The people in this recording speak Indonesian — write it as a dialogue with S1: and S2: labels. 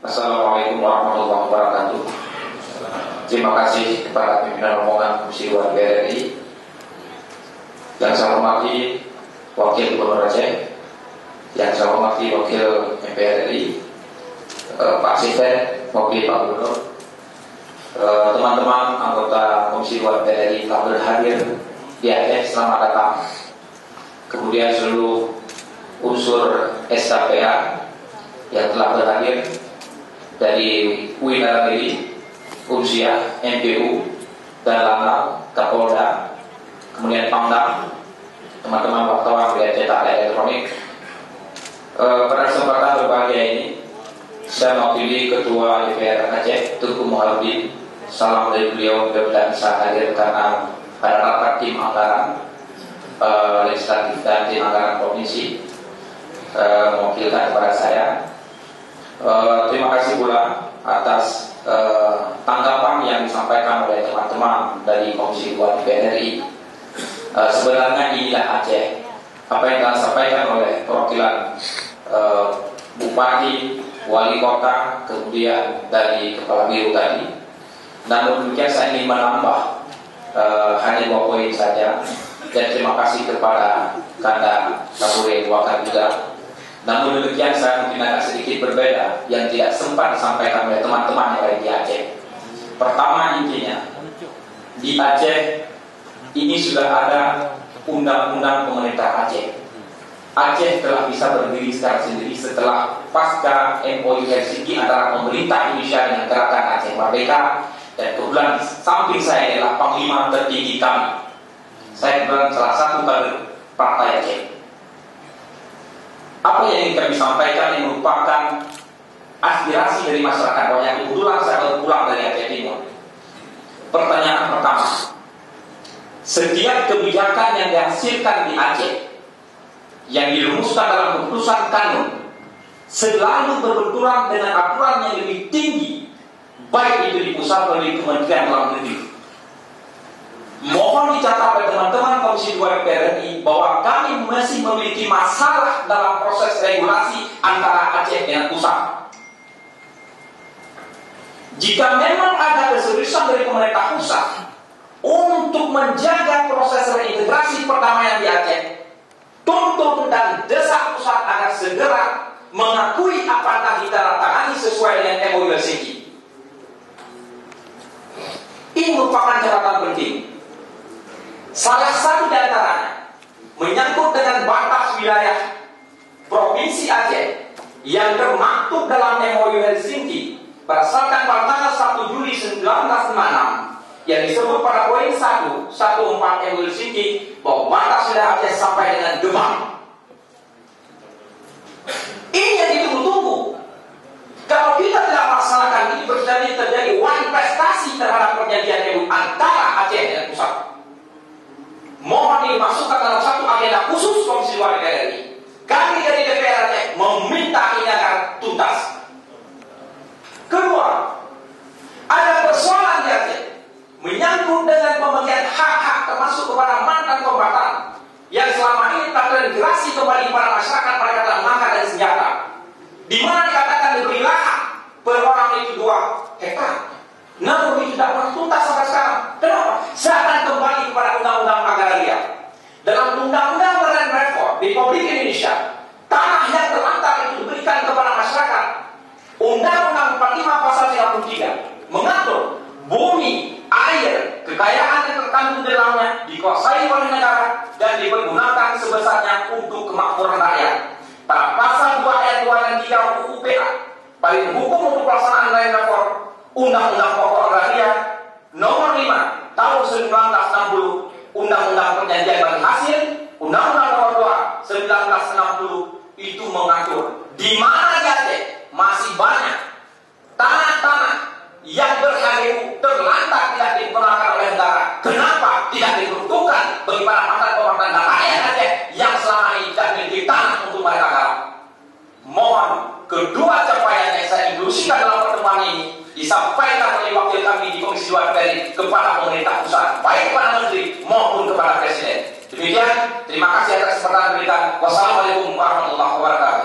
S1: Assalamualaikum warahmatullahi wabarakatuh. Terima kasih kepada pimpinan rombongan Komisi 2 DPR RI. Yang saya hormati Wakil Gubernur Aceh, yang saya hormati Wakil MPR RI, Pak Asisten, Wakil Pak Gubernur, teman-teman anggota Komisi 2 DPR RI telah berhadir di Aceh, selamat datang. Kemudian seluruh unsur SKPA yang telah berhadir dari UIN Arabili, Unsia, MPU, dan Lanal, Kapolda, kemudian Pangdam, teman-teman wartawan media cetak dan elektronik. Pada kesempatan berbahagia ini, saya mewakili Ketua DPR Aceh, Tengku Muhammad. Salam dari beliau, mudah-mudahan bisa hadir karena pada rapat tim anggaran legislatif dan tim anggaran provinsi mewakilkan kepada saya. Terima kasih pula atas tanggapan yang disampaikan oleh teman-teman dari Komisi 2 DPR RI. Sebenarnya inilah Aceh. Apa yang telah disampaikan oleh perwakilan Bupati, Wali Kota, kemudian dari Kepala Biro tadi. Namun demikian saya ingin menambah hanya 2 poin saja. Dan terima kasih kepada Kanda Kapolri Wakar juga. Namun demikian saya mungkin agak sedikit berbeda yang tidak sempat disampaikan oleh teman-teman yang lain di Aceh. Pertama, intinya di Aceh ini sudah ada undang-undang pemerintah Aceh. Aceh telah bisa berdiri secara sendiri setelah pasca MOU Helsinki antara pemerintah Indonesia dengan Gerakan Aceh Merdeka. Dan kebetulan samping saya adalah Panglima tertinggi kami. Saya kebetulan salah satu kader Partai Aceh. Apa yang ingin kami sampaikan yang merupakan aspirasi dari masyarakat banyak. Kebetulan saya baru pulang dari Aceh Timur. Pertanyaan pertama, setiap kebijakan yang dihasilkan di Aceh yang dirumuskan dalam keputusan kanun selalu berbenturan dengan aturan yang lebih tinggi, baik itu di pusat atau di Kementerian Dalam Negeri. Mohon dicatat oleh teman-teman Komisi 2 DPR RI bahwa kami masih memiliki masalah dalam proses regulasi antara Aceh dengan pusat. Jika memang ada keseriusan dari pemerintah pusat untuk menjaga proses reintegrasi perdamaian di Aceh, tuntut dan desak pusat agar segera mengakui apa yang telah ditandatangani sesuai dengan MOU Helsinki. Ini merupakan catatan penting. Salah satu di antaranya menyangkut dengan batas wilayah Provinsi Aceh yang termaktub dalam MOU Helsinki berdasarkan pada tanggal 1 Juli 1956 yang disebut pada poin 114 MOU Helsinki bahwa batas wilayah Aceh sampai dengan Demak. Ini yang ditunggu-tunggu. Kalau kita tidak melaksanakan ini, terjadi prestasi terhadap perjanjian MOU antara Aceh dan pusat. Mohon dimasukkan dalam satu agenda khusus Komisi 2 DPR RI. Kami dari DPR Aceh meminta ini agar tuntas. Kedua, ada persoalan di Aceh menyangkut dengan pembagian hak-hak termasuk kepada mantan kombatan yang selama ini tak terintegrasi kembali pada masyarakat mereka dalam langkah dan senjata, di mana dikatakan diberi lahan per orang itu 2 hektar. Namun itu tidak pernah tuntas sampai sekarang. Kenapa? Seakan kembali kepada undang-undang agraria. Dalam undang-undang land reform di Republik Indonesia, tanah yang terlantar itu diberikan kepada masyarakat. Undang-undang 45 pasal 33 mengatur bumi, air, kekayaan yang terkandung di dalamnya dikuasai oleh negara dan dipergunakan sebesarnya untuk kemakmuran rakyat. Pada pasal 2 ayat 2 dan 3 UU PA, paling hukum untuk pelaksanaan land reform Undang-Undang Pokok Agraria Nomor 5 Tahun 1960, Undang-Undang Perjanjian Bagi Hasil, Undang-Undang Nomor 2 1960 itu mengatur di mana di Aceh masih banyak tanah-tanah yang berHGU terlantar tidak digunakan oleh negara. Kenapa tidak diperuntukkan bagi para mantan kombatan dan rakyat Aceh yang selama ini tidak memiliki tanah untuk mereka garap? Mohon kedua capaian yang saya inklusikan dalam pertemuan ini disampaikan oleh wakil kami di Komisi 2 DPR kepada pemerintah pusat, baik kepada menteri maupun kepada presiden. Demikian, terima kasih atas kesempatan berikan. Wassalamualaikum warahmatullahi wabarakatuh.